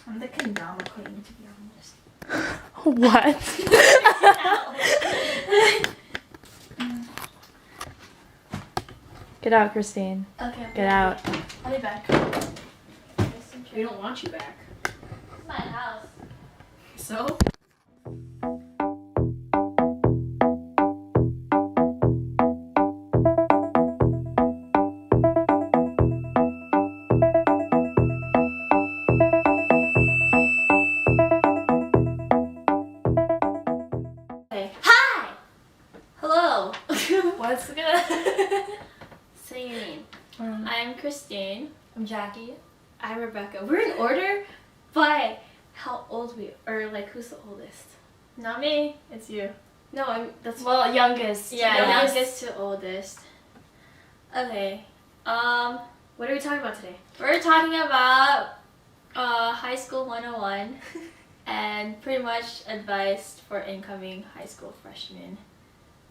I'm the kendama queen, to be honest. What? Get out, Christine. Okay. Get out. I'll be back. We don't want you back. It's my house. So? Hi! Hello. What's good? Say your name. I'm I'm Christine. Jackie. I'm Rebecca. We're in order by how old we are, or like who's the oldest? Not me. It's you. No, that's Well, youngest. yeah, youngest to oldest. Okay. What are we talking about today? We're talking about high school 101 and pretty much advice for incoming high school freshmen.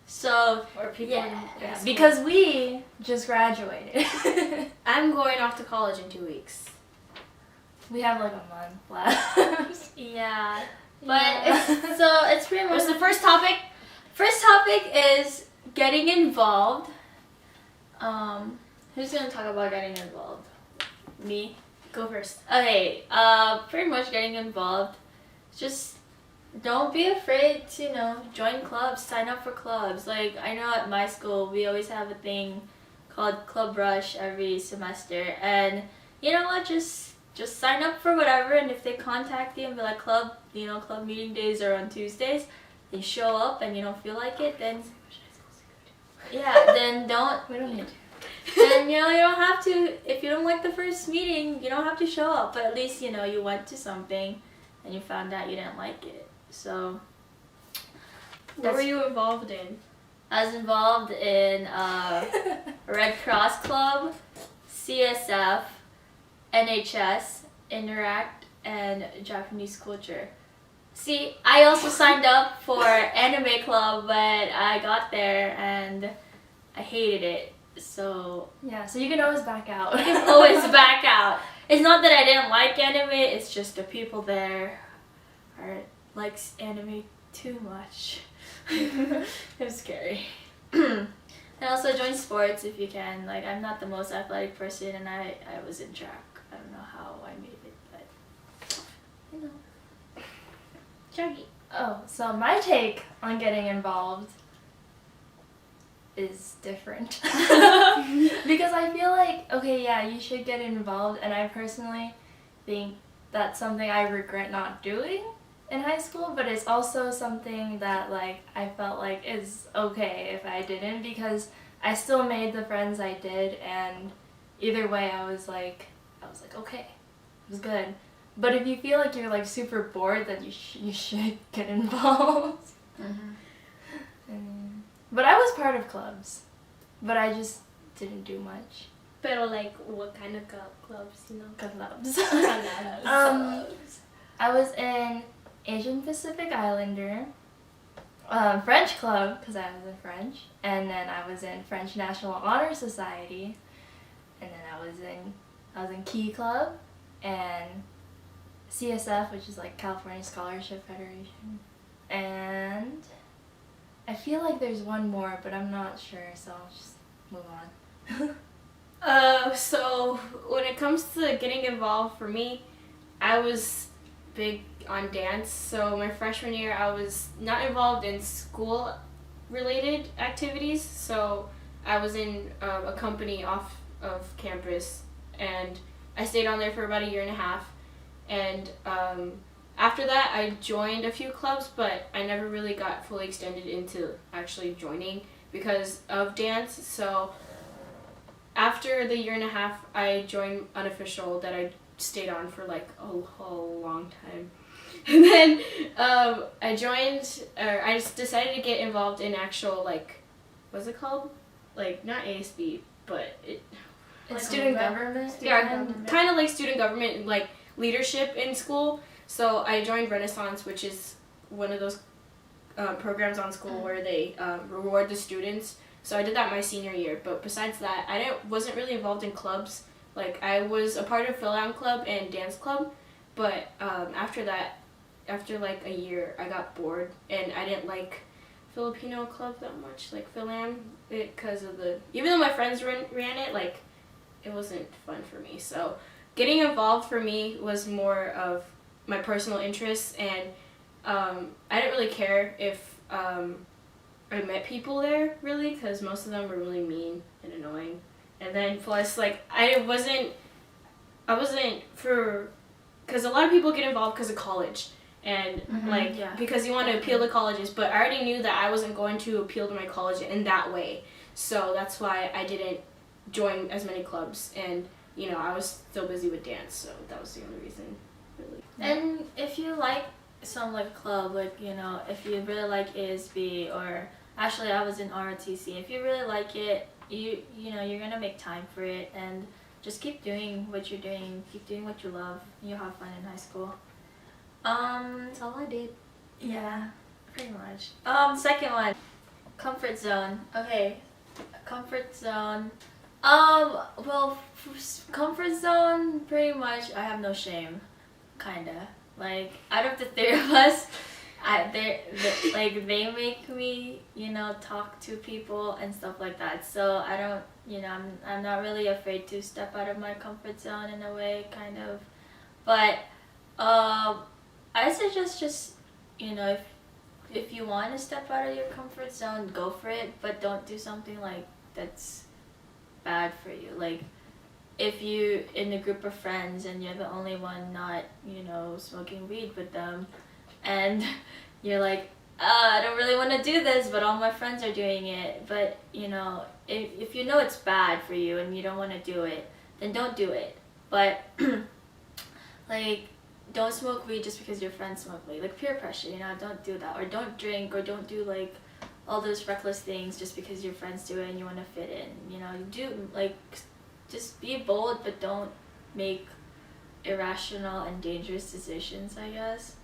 So, Or people yeah, in high school. Because we just graduated. I'm going off to college in 2 weeks. We have like a month left. yeah. But Yeah. it's pretty much What's the first topic? First topic is getting involved. Who's gonna talk about getting involved? Me? Go first. Okay, pretty much getting involved. Just don't be afraid to, join clubs, sign up for clubs. Like, I know at my school, we always have a thing called Club Rush every semester. And you know what, just sign up for whatever, and if they contact you and be like, club meeting days are on Tuesdays, you show up and you don't feel like it, then then don't. We don't need to. Then you don't have to. If you don't like the first meeting, you don't have to show up. But at least you went to something, and you found out you didn't like it. So What were you involved in? I was involved in Red Cross Club, CSF, NHS, Interact, and Japanese culture. See, I also signed up for Anime Club, but I got there and I hated it. So Yeah, so you can always back out. I can always back out. It's not that I didn't like anime, it's just the people there likes anime too much. It was scary. And also join sports if you can. Like, I'm not the most athletic person, and I was in track. I don't know how I made it, but Jackie. Oh, so my take on getting involved is different. Because I feel like, okay, yeah, you should get involved, and I personally think that's something I regret not doing in high school, but it's also something that like I felt like is okay if I didn't, because I still made the friends I did, and either way I was like okay, it was good. But if you feel like you're like super bored, then you should get involved. But I was part of clubs, but I just didn't do much. Pero like, what kind of clubs, Clubs. Clubs. I was in Asian Pacific Islander, French Club, because I was in French, and then I was in French National Honor Society, and then I was in Key Club, and CSF, which is like California Scholarship Federation, and I feel like there's one more, but I'm not sure, so I'll just move on. So when it comes to getting involved, for me, I was big on dance. So my freshman year, I was not involved in school-related activities. So I was in a company off of campus, and I stayed on there for about a year and a half. And after that, I joined a few clubs, but I never really got fully extended into actually joining because of dance. So after the year and a half, I joined unofficial that I stayed on for like a whole long time. And then I just decided to get involved in actual, like, what's it called? Like, not ASB, but It's student government. kind of like student government, like leadership in school. So I joined Renaissance, which is one of those programs on school where they reward the students. So I did that my senior year. But besides that, I wasn't really involved in clubs. Like, I was a part of Philam Club and Dance Club, But after that, after like a year, I got bored and I didn't like Filipino club that much, like Philam, because of even though my friends ran it, like it wasn't fun for me. So getting involved for me was more of my personal interests, and I didn't really care if I met people there really, because most of them were really mean and annoying. And then plus, like I wasn't for, because a lot of people get involved because of college. And because you want to appeal to colleges, but I already knew that I wasn't going to appeal to my college in that way. So that's why I didn't join as many clubs, and I was still busy with dance, so that was the only reason, really. And if you like some like club, like if you really like ASB, or actually I was in ROTC, if you really like it, you're gonna make time for it, and just keep doing what you're doing, keep doing what you love, and you'll have fun in high school. That's all I did. Yeah, pretty much. Second one, comfort zone. Okay, comfort zone. Well, comfort zone, pretty much, I have no shame, kinda. Like, out of the three of us, they make me, talk to people and stuff like that. So I don't, I'm not really afraid to step out of my comfort zone in a way, kind of. But, I suggest just, if you want to step out of your comfort zone, go for it, but don't do something like that's bad for you. Like, if you in a group of friends and you're the only one not, smoking weed with them, and you're like, I don't really want to do this, but all my friends are doing it. But, if you know it's bad for you and you don't want to do it, then don't do it. But, like, don't smoke weed just because your friends smoke weed. Like, peer pressure, don't do that. Or don't drink, or don't do, like, all those reckless things just because your friends do it and you want to fit in. Just be bold, but don't make irrational and dangerous decisions, I guess.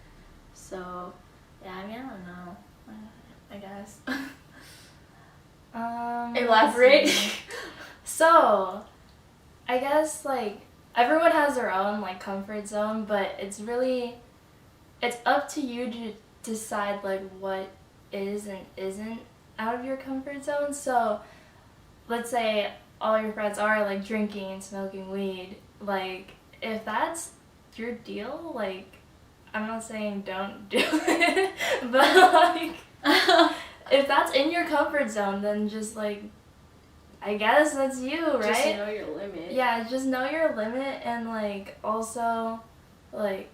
So, yeah, I don't know. I guess. Elaborate. So, I guess, like, everyone has their own, like, comfort zone, but it's up to you to decide, like, what is and isn't out of your comfort zone. So, let's say all your friends are, like, drinking and smoking weed. Like, if that's your deal, like, I'm not saying don't do it, but, like, if that's in your comfort zone, then just, like, I guess that's you, right? Just know your limit. Yeah, just know your limit, and, like, also, like,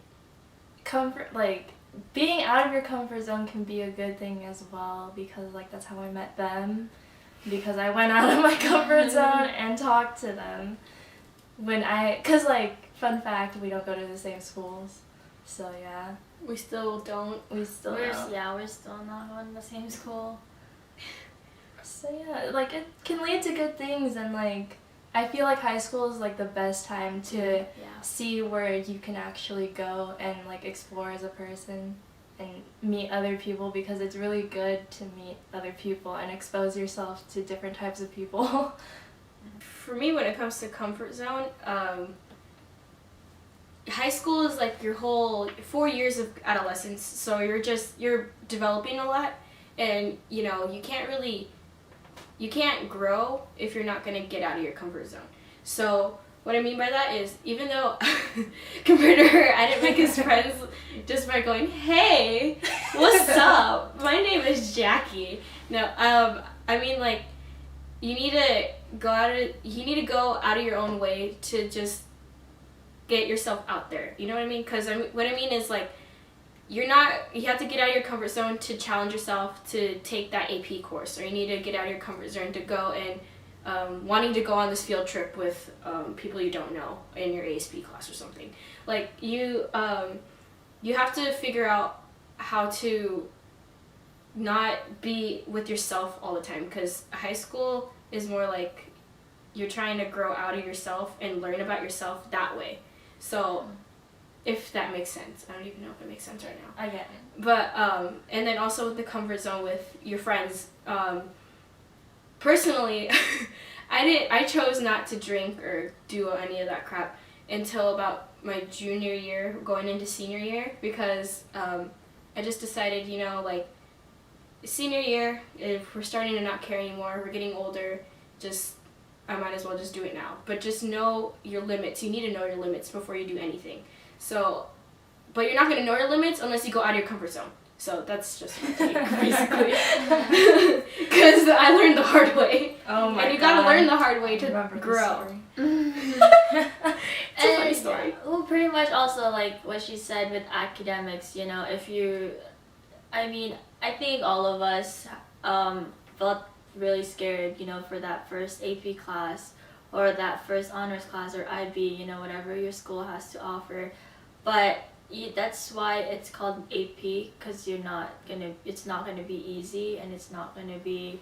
being out of your comfort zone can be a good thing as well, because, like, that's how I met them, because I went out of my comfort zone and talked to them because, like, fun fact, we don't go to the same schools, so, yeah. We still don't. We're still not going to the same school. So, yeah, like, it can lead to good things, and, like, I feel like high school is, like, the best time to see where you can actually go and, like, explore as a person and meet other people, because it's really good to meet other people and expose yourself to different types of people. For me, when it comes to comfort zone, high school is like your whole 4 years of adolescence, so you're developing a lot, and you can't grow if you're not going to get out of your comfort zone. So what I mean by that is, even though compared to her, I didn't make his friends just by going, hey, what's up? My name is Jackie. No, I mean, like, you need to go out of your own way to just get yourself out there. You know what I mean? Because what I mean is, like, you have to get out of your comfort zone to challenge yourself to take that AP course, or you need to get out of your comfort zone to go and wanting to go on this field trip with people you don't know in your ASP class or something. Like, you have to figure out how to not be with yourself all the time, because high school is more like you're trying to grow out of yourself and learn about yourself that way. So, if that makes sense. I don't even know if it makes sense right now. I get it. But, and then also the comfort zone with your friends. Personally, I chose not to drink or do any of that crap until about my junior year going into senior year because I just decided, you know, like senior year, if we're starting to not care anymore, we're getting older, I might as well just do it now. But just know your limits. You need to know your limits before you do anything. So, but you're not going to know your limits unless you go out of your comfort zone. So that's just my take, basically. Because I learned the hard way. Oh my god. And you gotta learn the hard way to grow. It's a funny story. Well, pretty much also like what she said with academics, you know, if you, I mean, I think all of us felt really scared, you know, for that first AP class or that first honors class or IB, you know, whatever your school has to offer. But that's why it's called AP, because it's not gonna be easy, and it's not gonna be,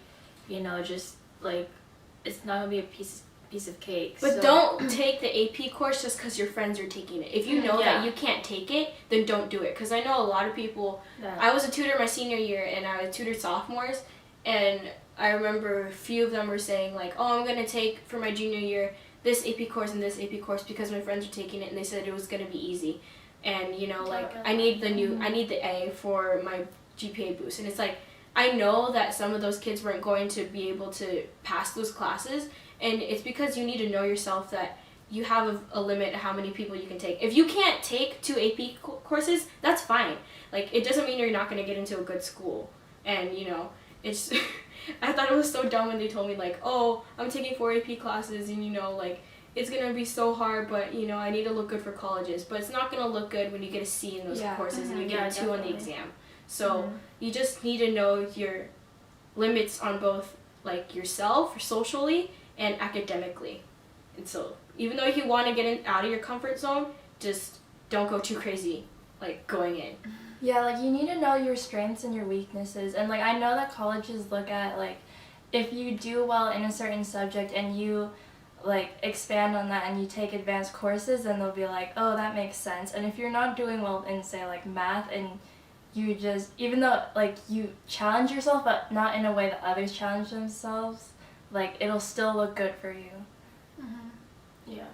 you know, just like, it's not gonna be a piece of cake. But so. Don't take the AP course just because your friends are taking it. If you know that you can't take it, then don't do it. Because I know a lot of people. Yeah. I was a tutor my senior year, and I tutored sophomores, and I remember a few of them were saying like, "Oh, I'm gonna take for my junior year this AP course and this AP course because my friends are taking it, and they said it was gonna be easy." And you know, like I need the A for my GPA boost, and it's like I know that some of those kids weren't going to be able to pass those classes, and it's because you need to know yourself that you have a limit of how many people you can take. If you can't take 2 AP courses, that's fine. Like it doesn't mean you're not going to get into a good school, and you know, it's. I thought it was so dumb when they told me like, oh, I'm taking 4 AP classes, and you know, like. It's going to be so hard, but, you know, I need to look good for colleges. But it's not going to look good when you get a C in those courses and you get a 2 on the exam. So you just need to know your limits on both, like, yourself, socially, and academically. And so even though you want to get out of your comfort zone, just don't go too crazy, like, going in. Yeah, like, you need to know your strengths and your weaknesses. And, like, I know that colleges look at, like, if you do well in a certain subject and you like expand on that and you take advanced courses, then they'll be like, oh, that makes sense. And if you're not doing well in, say, like math, and you just, even though like you challenge yourself but not in a way that others challenge themselves, like it'll still look good for you. Yeah.